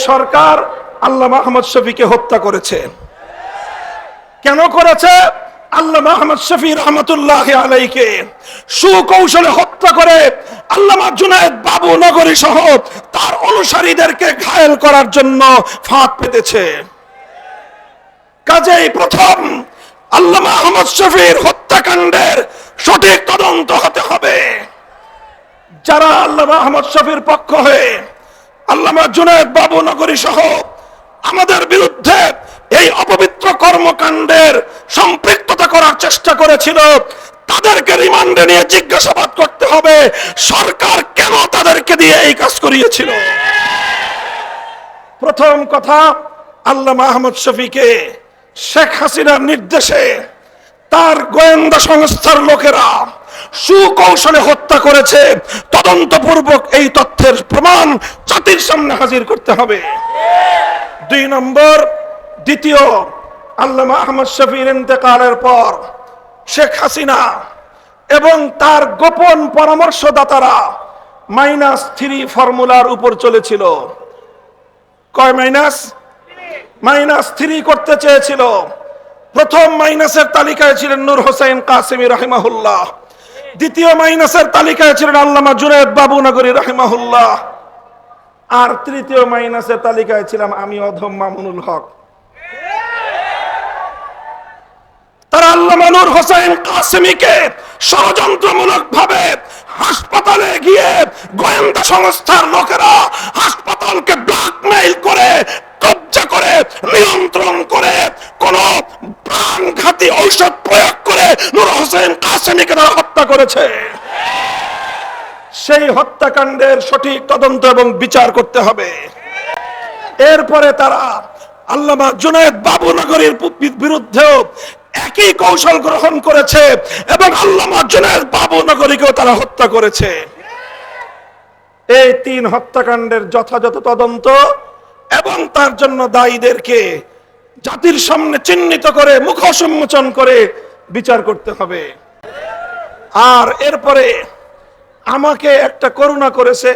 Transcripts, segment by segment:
সরকার আল্লামা আহমদ শফীকে হত্যা করেছে। কেন করেছে? আল্লামা আহমদ শফী রহমতুল্লাহ আলাইকে সুকৌশলে হত্যা করে আল্লামা জুনায়েদ বাবু নগরী সহ তার অনুসারীদেরকে ঘায়েল করার জন্য ফাঁদ পেতেছে। কাজেই প্রথম আল্লামা আহমদ শফীর হত্যাকাণ্ডের সঠিক তদন্ত হতে হবে। যারা আল্লামা আহমদ শফীর পক্ষ হয়ে আল্লামা জুনায়েদ বাবু নগরী সহ আমাদের বিরুদ্ধে এই অপবিত্র কর্মকাণ্ডের সম্পৃক্ততা করার চেষ্টা করেছিল, তাদেরকে রিমান্ডে নিয়ে জিজ্ঞাসাবাদ করতে হবে সরকার কেন তাদেরকে দিয়ে এই কাজ করিয়েছিল। প্রথম কথা, আল্লামা আহমদ শফীকে শেখ হাসিনার নির্দেশে তার গোয়েন্দা সংস্থার লোকেরা সুকৌশলে হত্যা করেছে। তদন্তপূর্বক এই তথ্যের প্রমাণ জাতির সামনে হাজির করতে হবে। 2 নম্বর, দ্বিতীয়, আল্লামা আহমদ শফীর ইন্তেকালের পর শেখ হাসিনা এবং তার গোপন পরামর্শদাতারা -3 ফর্মুলার উপর চলেছিল। কয় মাইনাস? -3 করতে চেয়েছিল। প্রথম মাইনাসের তালিকায় ছিলেন নূর হোসেন কাসেমি রাহিমাহুল্লাহ, দ্বিতীয় মাইনাসের তালিকায় ছিলেন আল্লামা জুনায়েদ বাবু নগরী রাহিমাহুল্লাহ, আর তৃতীয় মাইনাসের তালিকায় ছিলাম আমি অধম মামুনুল হক। তারা আল্লামা নূর হোসেন কাসেমিকে ষড়যন্ত্রমূলক ভাবে হাসপাতালে গিয়ে গোয়েন্দা সংস্থার লোকেরা হাসপাতালকে ব্ল্যাকমেইল করে, কবজা করে, নিয়ন্ত্রণ করে, কোন প্রাণঘাতী ঔষধ প্রয়োগ করে নূর হোসেন কাসেমিকে তারা হত্যা করেছে। সেই হত্যাকাণ্ডের সঠিক তদন্ত এবং বিচার করতে হবে। এরপরে তারা আল্লামা জুনায়েদ বাবু নগরীর বিরুদ্ধেও একই কৌশল গ্রহণ করেছে এবং আল্লামা জুনায়েদ বাবু নগরীকেও তারা হত্যা করেছে। এই 3 হত্যাকাণ্ডের যথাযথ তদন্ত এবং তার জন্য দায়ীদেরকে জাতির সামনে চিহ্নিত করে মুখ উন্মোচন করে বিচার করতে হবে। আর এরপরে আমাকে একটা করুণা করেছে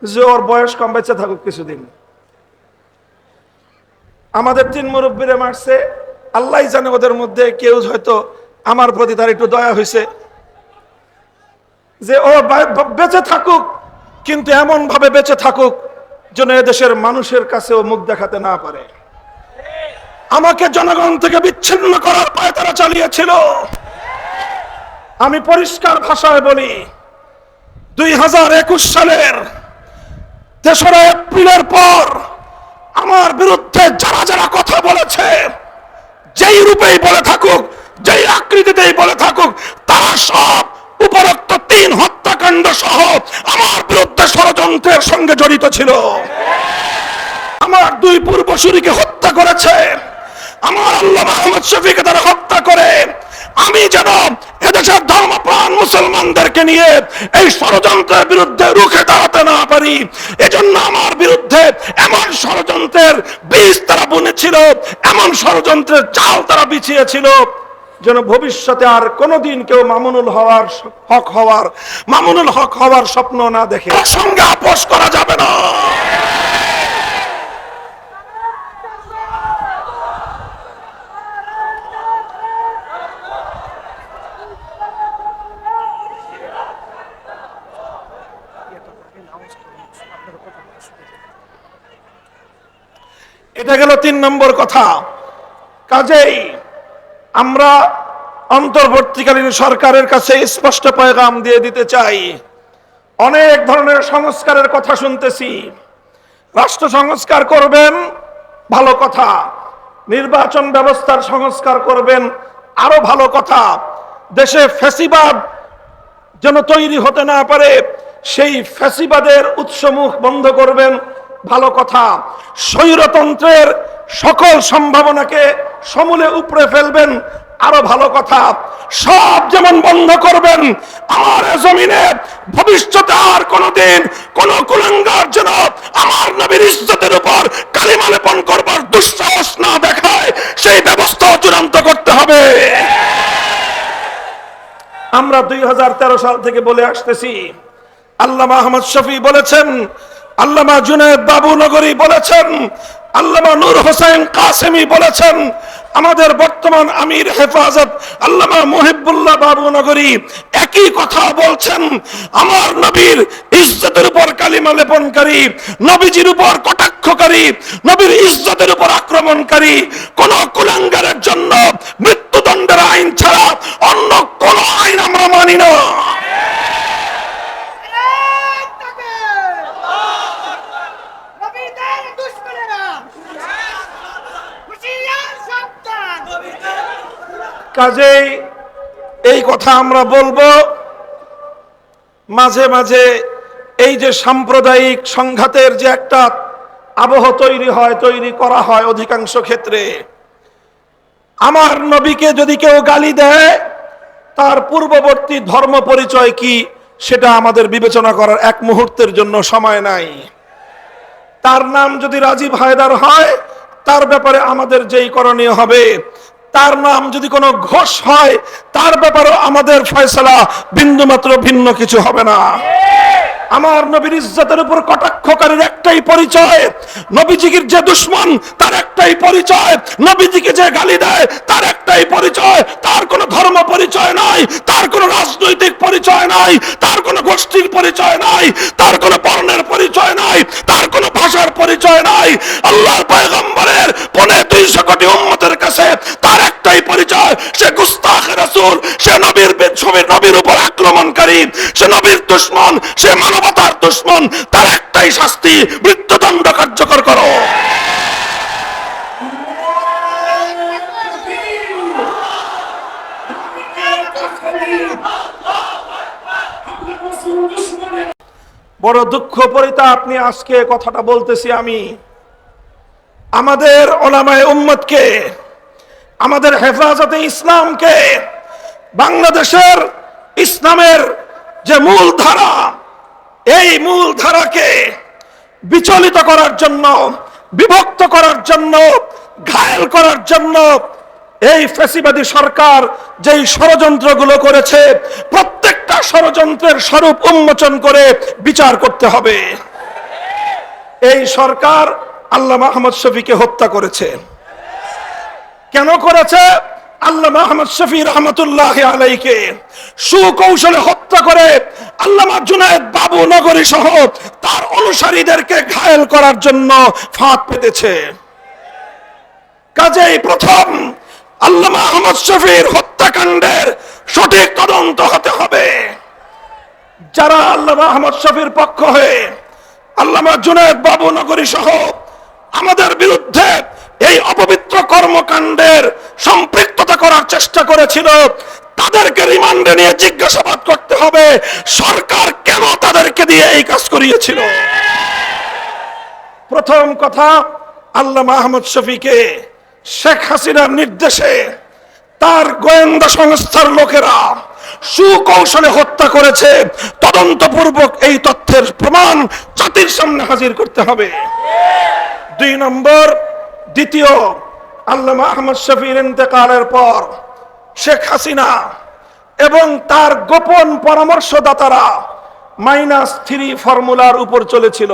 যে ওর বয়স কম, বেঁচে থাকুক কিছুদিন। আমাদের 3 মুরব্বীরে মারছে, আল্লাহ জানে ওদের মধ্যে কেউ হয়তো আমার প্রতি তার একটু দয়া হয়েছে যে ও বেঁচে থাকুক, কিন্তু এমন ভাবে বেঁচে থাকুক যেন এদেশের মানুষের কাছেও মুখ দেখাতে না পারে। আমাকে জনগণ থেকে বিচ্ছিন্ন করার পায়তারা চালিয়েছিল। আমি পরিষ্কার ভাষায় বলি, 2021 সালের 3রা এপ্রিলের পর আমার বিরুদ্ধে যারা যারা কথা বলেছে, যেই রূপেই বলে থাকুক, যেই আকৃতিতেই বলে থাকুক, তারা সব উপরোক্ত 3 হত্যাকাণ্ড সহ আমার বিরুদ্ধে ষড়যন্ত্রের সঙ্গে জড়িত ছিল। আমার 2 পূর্বসূরীকে হত্যা করেছে। আমার আল্লামা আহমদ শফীকে তারা হত্যা করে আমি যেন এদেশের ধর্মপ্রাণ মুসলমানদেরকে নিয়ে এই ষড়যন্ত্রের বিরুদ্ধে রুখে দাঁড়াতে না পারি, এজন্য আমার বিরুদ্ধে এমন ষড়যন্ত্রের বীজ তারা বুনেছিল, এমন ষড়যন্ত্রের চাল তারা বিছিয়েছিল যেন ভবিষ্যতে আর কোনোদিন কেউ মামুনুল হক হওয়ার স্বপ্ন না দেখে। সঙ্গে আপোষ করা যাবে না। এটা গেল 3 নম্বর কথা। কাজেই আমরা অন্তর্বর্তীকালীন সরকারের কাছে স্পষ্ট পয়গাম দিয়ে দিতে চাই, অনেক ধরনের সংস্কারের কথা শুনতেছি। রাষ্ট্র সংস্কার করবেন, ভালো কথা। নির্বাচন ব্যবস্থার সংস্কার করবেন, আরো ভালো কথা। দেশে ফ্যাসিবাদ যেন তৈরি হতে না পারে, সেই ফ্যাসিবাদের উৎসমুখ বন্ধ করবেন, ভালো কথা। স্বৈরতন্ত্রের সকল সম্ভাবনাকে সমূলে উপড়ে ফেলবেন, আরো ভালো কথা। সব যেমন বন্ধ করবেন, আমার জমিনে ভবিষ্যতে আর কোনদিন কোন কুলাঙ্গার যেন আমার নবীর ইজ্জতের উপর কালিমা লেপন করবার দুঃসাহস না দেখায়, সেই ব্যবস্থা চূড়ান্ত করতে হবে। আমরা 2013 সাল থেকে বলে আসতেছি, আল্লামা আহমদ শফী বলেছেন, আল্লামা জুনায়েদ বাবুনগরী বলেছেন, আল্লামা নূর হোসেন কাসেমি বলেছেন, আমাদের বর্তমান আমির হেফাজত আল্লামা মুহিবুল্লাহ বাবুনগরী একই কথা বলছেন। আমার নবীর ইজ্জতের উপর কালিমা লেপনকারী, নবীজির উপর কটাক্ষকারী, নবীর ইজ্জতের উপর আক্রমণকারী কোন কুলাঙ্গারের জন্য মৃত্যুদণ্ডের আইন ছাড়া অন্য কোন আইন আমরা মানি না। কাজেই এই কথা আমরা বলবো। মাঝে মাঝে এই যে সাম্প্রদায়িক সংঘাতের যে একটা আবহ তৈরি করা হয় অধিকাংশ ক্ষেত্রে, আমার নবীকে যদি কেউ গালি দেয় তার পূর্ববর্তী ধর্ম পরিচয় কি সেটা আমাদের বিবেচনা করার এক মুহূর্তের জন্য সময় নাই। তার নাম যদি রাজীব হায়দার হয়, তার ব্যাপারে আমাদের যেই করণীয় হবে, তার নাম যদি কোনো ঘোষ হয়, তার ব্যাপারে আমাদের ফয়সালা বিন্দুমাত্র ভিন্ন কিছু হবে না। আমার নবীর ইজ্জতের উপর কটাক্ষকারীর একটাই পরিচয়, নবীজির যে দুশমন তার একটাই পরিচয়, নবীজিকে যে গালি দেয় তার একটাই পরিচয়। তার কোনো ধর্ম পরিচয় নাই, তার কোনো রাজনৈতিক পরিচয় নাই, তার কোনো গোষ্ঠীর পরিচয় নাই, তার কোনো বর্ণের পরিচয় নাই, তার কোনো ভাষার পরিচয় নাই। আল্লাহর পয়গম্বরের 250 কোটি উম্মতের কাছে তার একটাই পরিচয়, সে গুস্তাখ রাসূল, সে নবীর উপর আক্রমণকারী, সে নবীর দুশমন, সে মানবতার দুশমন। তার একটাই শাস্তি, মৃত্যুদণ্ড কার্যকর করো। বড় দুঃখ পরিতাপ নিয়ে আজকে কথাটা বলতেছি আমি। আমাদের ওলামায়ে উম্মতকে, আমাদের হেফাজতে ইসলামকে, বাংলাদেশের ইসলামের যে মূল ধারা, এই মূল ধারাকে বিচলিত করার জন্য, বিভক্ত করার জন্য, ঘায়েল করার জন্য এই ফ্যাসিবাদী সরকার যেই ষড়যন্ত্রগুলো করেছে, প্রত্যেকটা ষড়যন্ত্রের স্বরূপ উন্মোচন করে বিচার করতে হবে। এই সরকার আল্লামা আহমদ শফীকে হত্যা করেছে। কেন করেছে? আল্লামা আহমদ শফী রহমতুল্লাহ আলাইকে সুকৌশলে হত্যা করে আল্লামা জুনায়েদ বাবুনগরী সহ তার অনুসারীদেরকে ঘায়েল করার জন্য ফাঁদ পেতেছে। কাজেই প্রথম আল্লামা আহমদ শফীর হত্যাকাণ্ডের সঠিক তদন্ত হতে হবে। যারা আল্লামা আহমদ শফীর পক্ষ হয়ে আল্লামা জুনায়েদ বাবুনগরী সহ আমাদের বিরুদ্ধে এই অপবিত্র কর্মকাণ্ডের সম্পৃক্ততা করার চেষ্টা করেছিল, তাদেরকে রিমান্ডে নিয়ে জিজ্ঞাসাবাদ করতে হবে সরকার কেন তাদেরকে দিয়ে এই কাজ করিয়েছিল। প্রথম কথা, আল্লামা আহমদ শফীকে শেখ হাসিনার নির্দেশে তার গোয়েন্দা সংস্থার লোকেরা সুকৌশলে হত্যা করেছে। তদন্তপূর্বক এই তথ্যের প্রমাণ জাতির সামনে হাজির করতে হবে। 2 নম্বর, দ্বিতীয়, আল্লামা আহমদ শফীর ইন্তেকালের পর শেখ হাসিনা এবং তার গোপন পরামর্শদাতারা -3 ফর্মুলার উপর চলেছিল।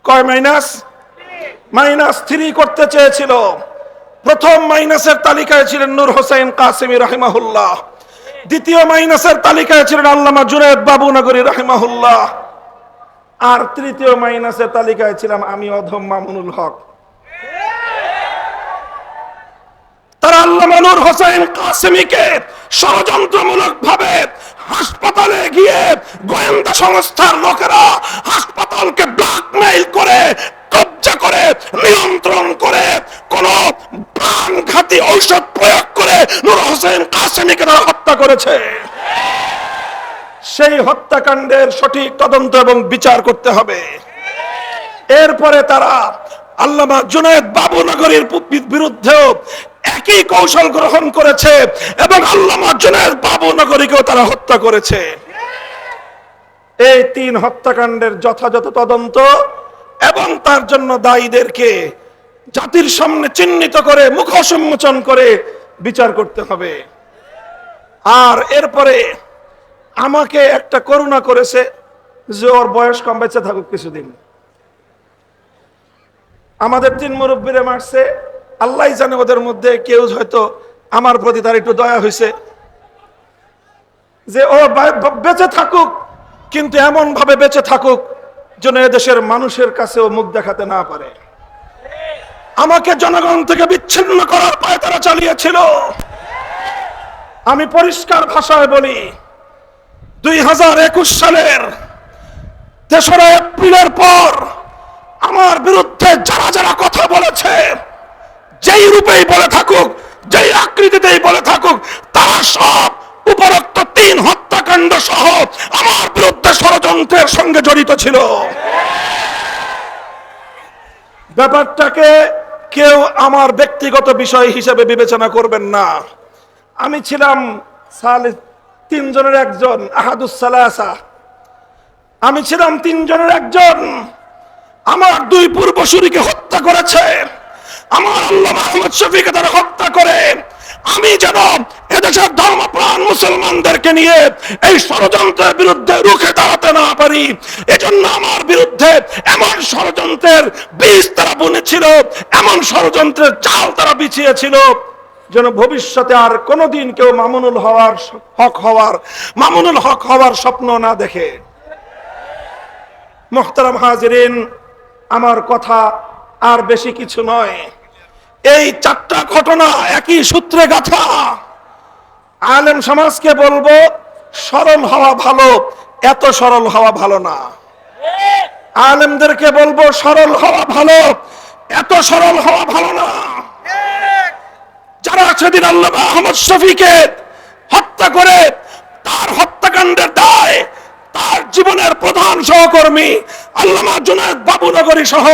কয় -3 করতে চেয়েছিল। প্রথম মাইনাসের তালিকায় ছিলেন নূর হোসেন কাসেমি রাহিমাহুল্লাহ, দ্বিতীয় মাইনাসের তালিকায় ছিলেন আল্লামা জুনায়েদ বাবুনগরী রাহিমাহুল্লাহ, আর তৃতীয় মাইনাসের তালিকায় ছিলাম আমি অধম মামুনুল হক। তারা আল্লামা নূর হোসেন কাসেমিকে ষড়যন্ত্রমূলক ভাবে হাসপাতালে গিয়ে গোয়েন্দা সংস্থার লোকেরা হাসপাতালকে ব্ল্যাকমেইল করে, কব্জা করে, নিয়ন্ত্রণ করে, কোন প্রাণঘাতী ঔষধ প্রয়োগ করে নূর হোসেন কাসেমিকে তারা হত্যা করেছে। সেই হত্যাকাণ্ডের সঠিক তদন্ত এবং বিচার করতে হবে। এরপরে তারা আল্লামা জুনায়েদ বাবুনগরীর বিরুদ্ধেও একই কৌশল গ্রহণ করেছে এবং আল্লামা জুনায়েদ বাবুনগরীকেও তারা হত্যা করেছে। এই 3 হত্যাকাণ্ডের যথাযথ তদন্ত এবং তার জন্য দায়ীদেরকে জাতির সামনে চিহ্নিত করে, মুখোশ উন্মোচন করে বিচার করতে হবে। আর এরপরে আমাকে একটা করুণা করেছে, যে ওর বয়স কম, বেঁচে থাকুক কিছুদিন। আমাদের 3 মুরব্বীরে মারছে, আল্লাহ জানে ওদের মধ্যে কেউ হয়তো আমার প্রতি তার একটু দয়া হয়েছে, যে ও বেঁচে থাকুক, কিন্তু এমন ভাবে বেঁচে থাকুক যেন এদেশের মানুষের কাছেও মুখ দেখাতে না পারে। আমাকে জনগণ থেকে বিচ্ছিন্ন করার পায় তারা চালিয়েছিল। আমি পরিষ্কার ভাষায় বলি, 2021 সালের 3রা এপ্রিলের পর আমার বিরুদ্ধে যারা যারা কথা বলেছে, যেই রূপেই বলে থাকুক, যেই আকৃতিতেই বলে থাকুক, তারা সব উপরোক্ত 3 হত্যাকাণ্ড সহ আমার বিরুদ্ধে ষড়যন্ত্রের সঙ্গে জড়িত ছিল। ব্যাপারটাকে কেউ আমার ব্যক্তিগত বিষয় হিসেবে বিবেচনা করবেন না। আমি ছিলাম 3 জনের একজন, আহাদুস সালাসা। আমি ছিলাম 3 জনের একজন। আমার 2 পূর্বসূরীকে হত্যা করেছে, আমার আল্লামা আহমদ শফিকে তারা হত্যা করে আমি যেন এদেশের ধর্মপ্রাণ মুসলমানদেরকে নিয়ে এই ষড়যন্ত্রের বিরুদ্ধে রুখে দাঁড়াতে না পারি, এজন্য আমার বিরুদ্ধে এমন ষড়যন্ত্রের বীজ তারা বুনেছিল, এমন ষড়যন্ত্রের চাল তারা বিছিয়েছিল, যেন ভবিষ্যতে আর কোনোদিন কেউ মামুনুল হক হওয়ার স্বপ্ন না দেখে। মুহতারাম হাজিরিন, আমার কথা আর বেশি কিছু নয়। এই 4টা ঘটনা একই সূত্রে গাঁথা। আলেম সমাজকে বলবো, সরল হওয়া ভালো, এত সরল হওয়া ভালো না। আলেমদেরকে বলবো, সরল হওয়া ভালো, এত সরল হওয়া ভালো না। যারা সেদিন আল্লামা আহমদ শফিকে হত্যা করে, তার হত্যাকাণ্ডের দায় তার জীবনের প্রধান সহকর্মী আল্লামা জুনায়েদ বাবুনগরী সহ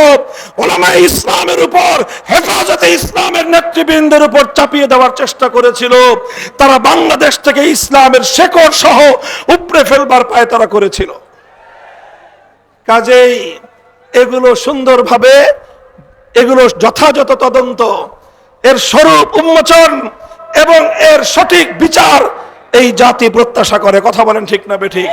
উলামায়ে ইসলামের উপর, হেফাজতে ইসলামের নেতৃবৃন্দের উপর চাপিয়ে দেওয়ার চেষ্টা করেছিল। তারা বাংলাদেশ থেকে ইসলামের শেকড় সহ উপড়ে ফেলবার পায় তারা করেছিল। কাজেই এগুলো সুন্দরভাবে, এগুলো যথাযথ তদন্ত, এর স্বরূপ উন্মোচন এবং এর সঠিক বিচার এই জাতি প্রত্যাশা করে। কথা বলেন ঠিক না বেঠিক?